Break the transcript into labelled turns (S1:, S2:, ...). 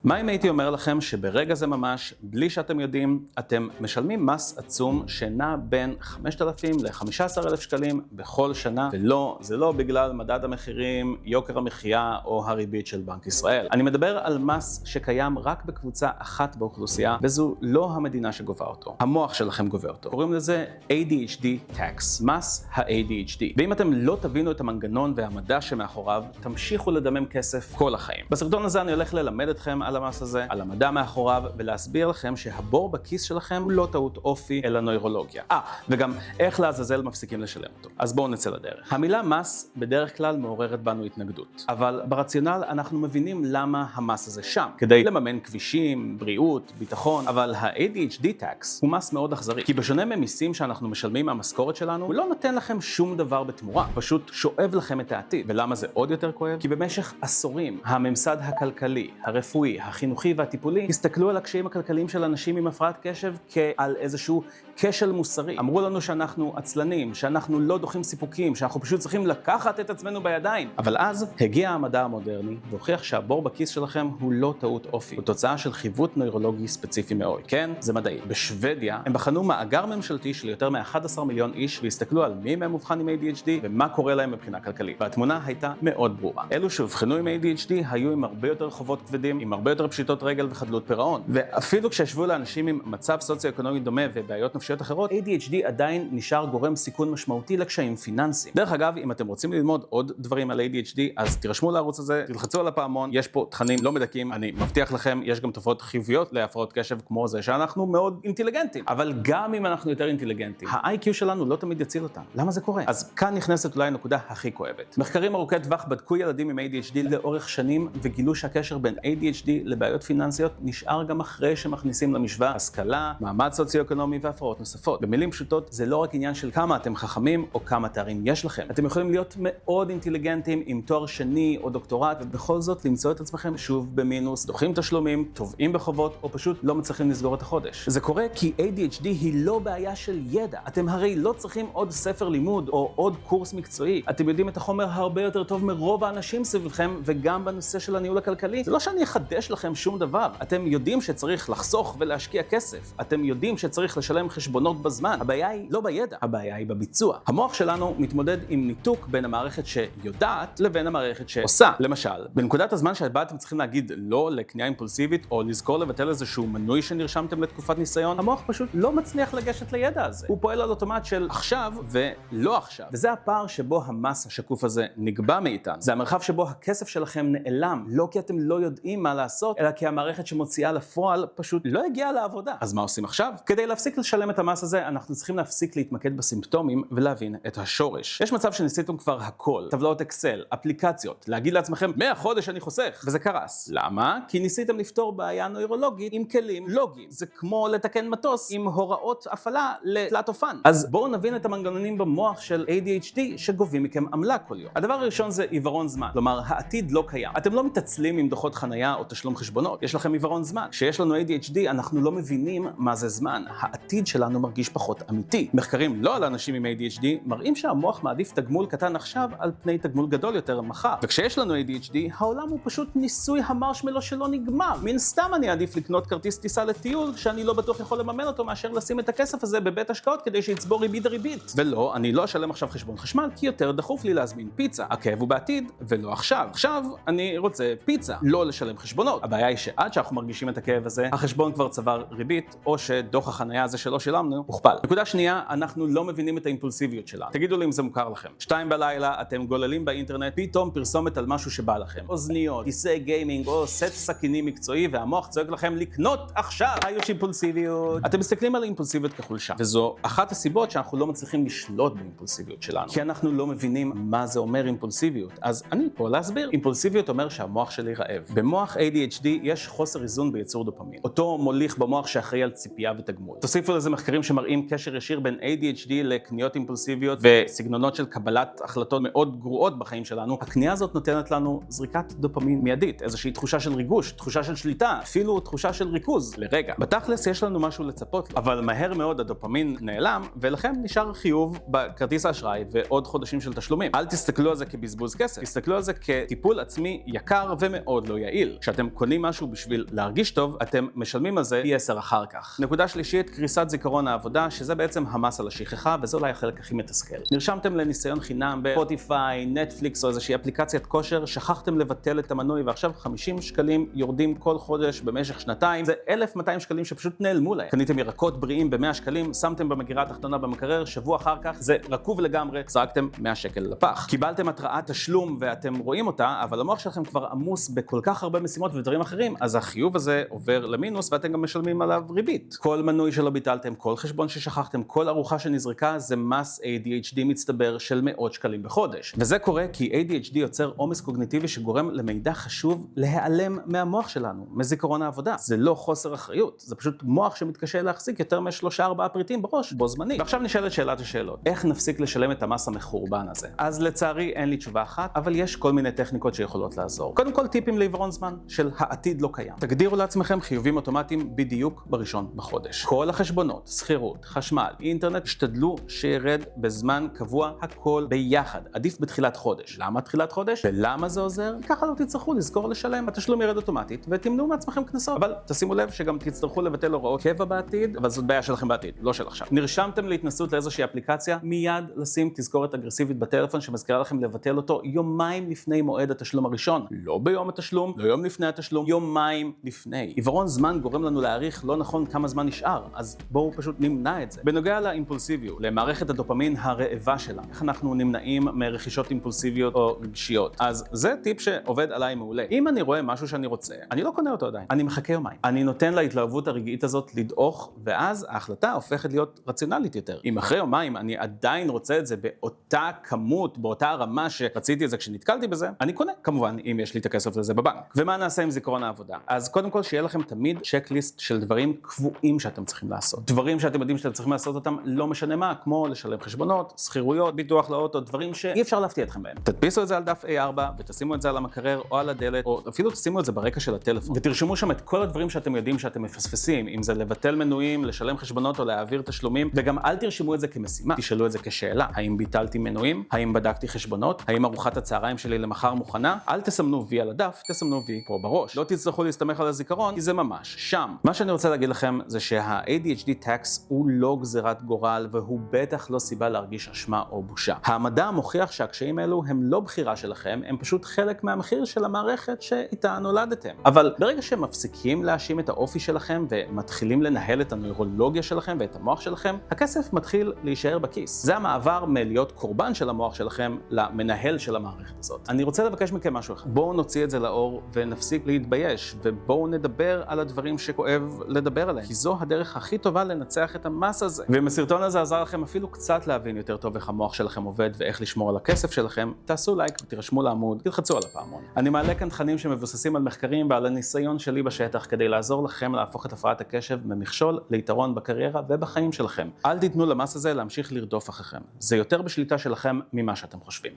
S1: מה אם הייתי אומר לכם שברגע זה ממש, בלי שאתם יודעים, אתם משלמים מס עצום שנע בין 5,000 ל-15,000 שקלים בכל שנה, ולא, זה לא בגלל מדד המחירים, יוקר המחיה או הריבית של בנק ישראל. אני מדבר על מס שקיים רק בקבוצה אחת באוכלוסייה, וזו לא המדינה שגובה אותו. המוח שלכם גובה אותו. קוראים לזה ADHD tax, מס ה-ADHD. ואם אתם לא תבינו את המנגנון והמדע שמאחוריו, תמשיכו לדמם כסף כל החיים. בסרטון הזה אני הולך ללמד אתכם על המס הזה, על המדע מאחוריו, ולהסביר לכם שהבור בכיס שלכם הוא לא טעות אופי, אלא נוירולוגיה. וגם איך לעזאזל מפסיקים לשלם אותו. אז בואו נצא לדרך. המילה מס בדרך כלל מעוררת בנו התנגדות. אבל ברציונל אנחנו מבינים למה המס הזה שם. כדי לממן כבישים, בריאות, ביטחון, אבל ה-ADHD tax הוא מס מאוד אכזרי. כי בשונה ממיסים שאנחנו משלמים מהמשכורת שלנו, הוא לא נותן לכם שום דבר בתמורה. פשוט שואב לכם את העתיד. ולמה זה עוד יותר כואב? כי במשך עשורים, הממסד הכלכלי, הרפואי, החינוכי והטיפולי הסתכלו על הקשיים הכלכליים של אנשים עם הפרעת קשב כעל איזשהו כשל מוסרי. אמרו לנו שאנחנו עצלנים, שאנחנו לא דוחים סיפוקים, שאנחנו פשוט צריכים לקחת את עצמנו בידיים. אבל אז הגיע המדע המודרני והוכיח שהבור בכיס שלכם הוא לא טעות אופי. הוא תוצאה של חיווט נוירולוגי ספציפי מאוד. כן, זה מדעי. בשוודיה הם בחנו מאגר ממשלתי של יותר מ-11 מיליון איש והסתכלו על מי מהם מובחן עם ADHD ומה קורה להם מבחינה כלכלית. והתמונה הייתה מאוד ברורה. אלו שהובחנו עם ADHD היו עם הרבה יותר חובות כבדים, עם הרבה יותר פשיטות רגל וחדלות פירעון. ואפילו כשהשוו לאנשים עם מצב סוציו-אקונומי דומה ובעיות נפשיות אחרות, ADHD עדיין נשאר גורם סיכון משמעותי לקשיים פיננסיים. דרך אגב, אם אתם רוצים ללמוד עוד דברים על ADHD, אז תירשמו לערוץ הזה, תלחצו על הפעמון, יש פה תכנים לא מדכים, אני מבטיח לכם, יש גם תופעות חיוביות להפרעות קשב כמו זה שאנחנו מאוד אינטליגנטים. אבל גם אם אנחנו יותר אינטליגנטים, ה-IQ שלנו לא תמיד יציל אותנו. למה זה קורה? אז כאן נכנסת אולי הנקודה הכי כואבת. מחקרים ארוכי טווח בדקו ילדים עם ADHD לאורך שנים וגילו שהקשר בין ADHD לבעיות פיננסיות נשאר גם אחרי שמכניסים למשוואה השכלה, מעמד סוציו-אקונומי והפרעות נוספות. במילים פשוטות, זה לא רק עניין של כמה אתם חכמים או כמה תארים יש לכם. אתם יכולים להיות מאוד אינטליגנטים עם תואר שני או דוקטורט, ובכל זאת למצוא את עצמכם שוב במינוס, דוחים תשלומים, תובעים בחובות, או פשוט לא מצליחים לסגור את החודש. זה קורה כי ADHD היא לא בעיה של ידע. אתם הרי לא צריכים עוד ספר לימוד או עוד קורס מקצועי. אתם יודעים את החומר הרבה יותר טוב מרוב האנשים סביבכם, וגם בנושא של הניהול הכלכלי. זה לא שאני אחדש לכם שום דבר. אתם יודעים שצריך לחסוך ולהשקיע כסף. אתם יודעים שצריך לשלם חשבונות בזמן. הבעיה היא לא בידע, הבעיה היא בביצוע. המוח שלנו מתמודד עם ניתוק בין המערכת שיודעת לבין המערכת שעושה. למשל, בנקודת הזמן שבה אתם צריכים להגיד לא לקנייה אימפולסיבית או לזכור לבטל איזשהו מנוי שנרשמתם לתקופת ניסיון, המוח פשוט לא מצליח לגשת לידע הזה. הוא פועל על אוטומט של עכשיו ולא עכשיו. וזה הפער שבו המס השקוף הזה נגבה מאיתנו. זה המרחב שבו הכסף שלכם נעלם, לא כי אתם לא יודעים מה לעשות, אלא כי המערכת שמוציאה לפועל פשוט לא הגיעה לעבודה. אז מה עושים עכשיו? כדי להפסיק לשלם את המס הזה, אנחנו צריכים להפסיק להתמקד בסימפטומים ולהבין את השורש. יש מצב שניסיתם כבר הכל, טבלאות אקסל, אפליקציות, להגיד לעצמכם, מהחודש אני חוסך, וזה קרס. למה? כי ניסיתם לפתור בעיה נוירולוגית עם כלים לוגיים. זה כמו לתקן מטוס עם הוראות הפעלה לתלת אופן. אז בואו נבין את המנגנונים במוח של ADHD שגובים מכם עמלה כל יום. הדבר הראשון זה עיוורון זמן. כלומר, העתיד לא קיים. אתם לא מתעצלים עם דוחות חנייה או תשלום חשבונות. יש לכם עיוורון זמן. כשיש לנו ADHD, אנחנו לא מבינים מה זה זמן. העתיד שלנו מרגיש פחות אמיתי. מחקרים לא על אנשים עם ADHD מראים שהמוח מעדיף תגמול קטן עכשיו על פני תגמול גדול יותר מחר. וכשיש לנו ADHD, העולם הוא פשוט ניסוי המרשמלו שלא נגמר. מן סתם אני עדיף לקנות כרטיס טיסה לטיול שאני לא בטוח יכול לממן אותו מאשר לשים את הכסף הזה בבית השקעות כדי שיצבור ריבית. ולא, אני לא אשלם עכשיו חשבון חשמל כי יותר דחוף לי להזמין פיצה. הכאב הוא בעתיד ולא עכשיו. עכשיו אני רוצה פיצה, לא לשלם חשבונות. הבעיה היא שעד שאנחנו מרגישים את הכאב הזה, החשבון כבר צבר ריבית או שדוח החנייה הזה שלא שילמנו הוכפל. נקודה שנייה, אנחנו לא מבינים את האימפולסיביות שלנו. תגידו לי אם זה מוכר לכם. 2 בלילה, אתם גוללים באינטרנט, פתאום פרסומת על משהו שבא לכם. אוזניות, כיסא גיימינג או סט סכינים מקצועי, והמוח צועק לכם לקנות עכשיו. יש אימפולסיביות. אתם מסתכלים על האימפולסיביות כחולשה. וזו אחת הסיבות שאנחנו לא מצליחים לשלוט באימפולסיביות שלנו. כי אנחנו לא מבינים מה זה אומר אימפולסיביות. אז אני פה להסביר. אימפולסיביות אומר שהמוח שלי רעב. במוח ADHD יש חוסר איזון בייצור דופמין. אותו מוליך במוח שאחראי על ציפייה ותגמול. תוסיפו לזה מחקרים שמראים קשר ישיר בין ADHD לקניות אימפולסיביות וסגנונות של קבלת החלטות מאוד גרועות בחיים שלנו. הקנייה הזאת נותנת לנו זריקת דופמין מיידית, איזושהי תחושה של ריגוש, תחושה של שליטה, אפילו תחושה של ריכוז לרגע. בתכלס יש לנו משהו לצפות לו, אבל מהר מאוד הדופמין נעלם ולכם נשאר חיוב בכרטיס האשראי ועוד חודשים של תשלומים. אל תסתכלו על זה כבזבוז כסף, תסתכלו על זה כטיפול עצמי יקר ומאוד לא יעיל. כשאתם קונים משהו בשביל להרגיש טוב, אתם משלמים על זה פי 10 אחר כך. נקודה שלישית, קריסת זיכרון העבודה, שזה בעצם המס על השכחה, וזה אולי החלק הכי מתסכל. נרשמתם לניסיון חינם בספוטיפיי, נטפליקס או איזושהי אפליקציית כושר, שכחתם לבטל את המנוי ועכשיו 50 שקלים יורדים כל חודש במשך שנתיים. זה 1,200 שקלים שפשוט נעלמו להם. קניתם ירקות בריאים ב100 שקלים, שמתם במגירה התחתונה במקרר, שבוע אחר כך זה רקוב לגמרי, זרקתם 100 שקל לפח. קיבלתם התראת תשלום ואתם רואים אותה, אבל המוח שלכם כבר עמוס בכל כך הרבה משימות ודברים אחרים, אז החיוב הזה עובר למינוס ואתם גם משלמים עליו ריבית. כל מנוי שלא ביטלתם, כל חשבון ששכחתם, כל ארוחה שנזרקה, זה מס ADHD מצטבר של מאות שקלים בחודש. וזה קורה כי ADHD יוצר עומס קוגניטיבי שגורם למידע חשוב להיעלם מהמוח שלנו, מזיכרון העבודה. זה לא חוסר אחריות, זה פשוט מוח שמתקשה להחזיק יותר מ3-4 פריטים בראש בו זמני. ועכשיו נשאלת שאלת השאלות. איך נפסיק לשלם את המס המחורבן הזה? אז לצערי אין לי תשובה אחת, אבל יש כל מיני טכניקות שיכולות לעזור. קודם כל טיפים לעיוורון זמן של העתיד לא קיים. תגדירו לעצמכם חיובים אוטומטיים בדיוק בראשון בחודש. כל החשבונות, שכירות, חשמל, אינטרנט, השתדלו שירד בזמן קבוע הכל ביחד. עדיף בתחילת חודש. למה תחילת חודש? ולמה זה עוזר? ככה לא תצטרכו לזכור לשלם. התשלום ירד אוטומטית ותמנעו מעצמכם קנסות. אבל תשימו לב שגם תצטרכו לבטל הוראות קבע בעתיד, אבל זאת בעיה שלכם בעתיד, לא של עכשיו. נרשמתם להתנסות לאיזושהי אפליקציה, מיד לשים תזכורת אגרסיבית בטלפון שמזכירה לכם לבטל אותו יומיים לפני מועד התשלום הראשון. לא ביום התשלום, לא יום לפני התשלום, יומיים לפני. עיוורון זמן גורם לנו להעריך לא נכון כמה זמן נשאר, אז בואו פשוט נמנע את זה. בנוגע לאימפולסיביות, למערכת הדופמין הרעבה שלה, איך אנחנו נמנעים מרכישות אימפולסיביות או רגשיות. אז זה טיפ שעובד עליי מעולה. אם אני רואה משהו שאני רוצה, אני לא קונה אותו עדיין. אני מחכה יומיים. אני נותן להתלהבות הרגעית הזאת לדעוך, ואז ההחלטה הופכת להיות רציונלית יותר. אם אחרי יומיים אני עדיין רוצה את זה באותה כמות, באותה רמה שרציתי את זה כשנתקלתי בזה, אני קונה. כמובן, אם יש לי את הכסף לזה בבנק. ומה נעשה עם זיכרון העבודה? אז קודם כל שיהיה לכם תמיד צ'קליסט של דברים קבועים שאתם צריכים לעשות. דברים שאתם יודעים שאתם צריכים לעשות אותם לא משנה מה, כמו לשלם חשבונות, שכירויות, ביטוח לאוטו, דברים שאי אפשר להפתיע אתכם בהם. תדפיסו את זה על דף A4 ותשימו את זה על המקרר או על הדלת, או אפילו תשימו את זה ברקע של הטלפון. ותרשמו שם את כל הדברים שאתם יודעים שאתם מפספסים, אם זה לבטל מנויים, לשלם חשבונות או להעביר תשלומים, וגם אל תרשמו את זה כמשימה. תשאלו את זה כשאלה. האם ביטלתי מנויים? האם בדקתי חשבונות? האם ארוחת הצהריים שלי למחר מוכנה? אל תסמנו וי על הדף, תסמנו וי פה בראש. לא תצטרכו להסתמך על הזיכרון, כי זה ממש שם. מה שאני רוצה להגיד לכם זה שה-ADHD tax הוא לא גזירת גורל, והוא בטח לא סיבה להרגיש אשמה או בושה. המדע מוכיח שהקשיים האלו הם לא בחירה שלכם, הם פשוט חלק מהמחיר של המערכת שאיתה נולדתם. אבל ברגע שהם מפסיקים להאשים את האופי שלכם ומתחילים לנהל את הנוירולוגיה שלכם ואת המוח שלכם, הכסף מתחיל להישאר בכיס. זה המעבר מלהיות קורבן של המוח שלכם למנהל של המערכת הזאת. אני רוצה לבקש מכם משהו אחד. בואו נוציא את זה לאור ונפסיק להתבייש, ובואו נדבר על הדברים שכואב לדבר עליהם, כי זו הדרך הכי טובה לנצח את המס הזה. ואם הסרטון הזה עזר לכם אפילו קצת להבין יותר טוב איך המוח שלכם עובד ואיך לשמור על הכסף שלכם, תעשו לייק ותירשמו לעמוד, תלחצו על הפעמון. אני מעלה כאן תכנים שמבוססים על מחקרים ועל הניסיון שלי בשטח כדי לעזור לכם להפוך את הפרעת הקשב ממכשול ליתרון בקריירה ובחיים שלכם. אל תיתנו למס הזה להמשיך לרדוף אחריכם. זה יותר בשליטה שלכם ממה שאתם חושבים.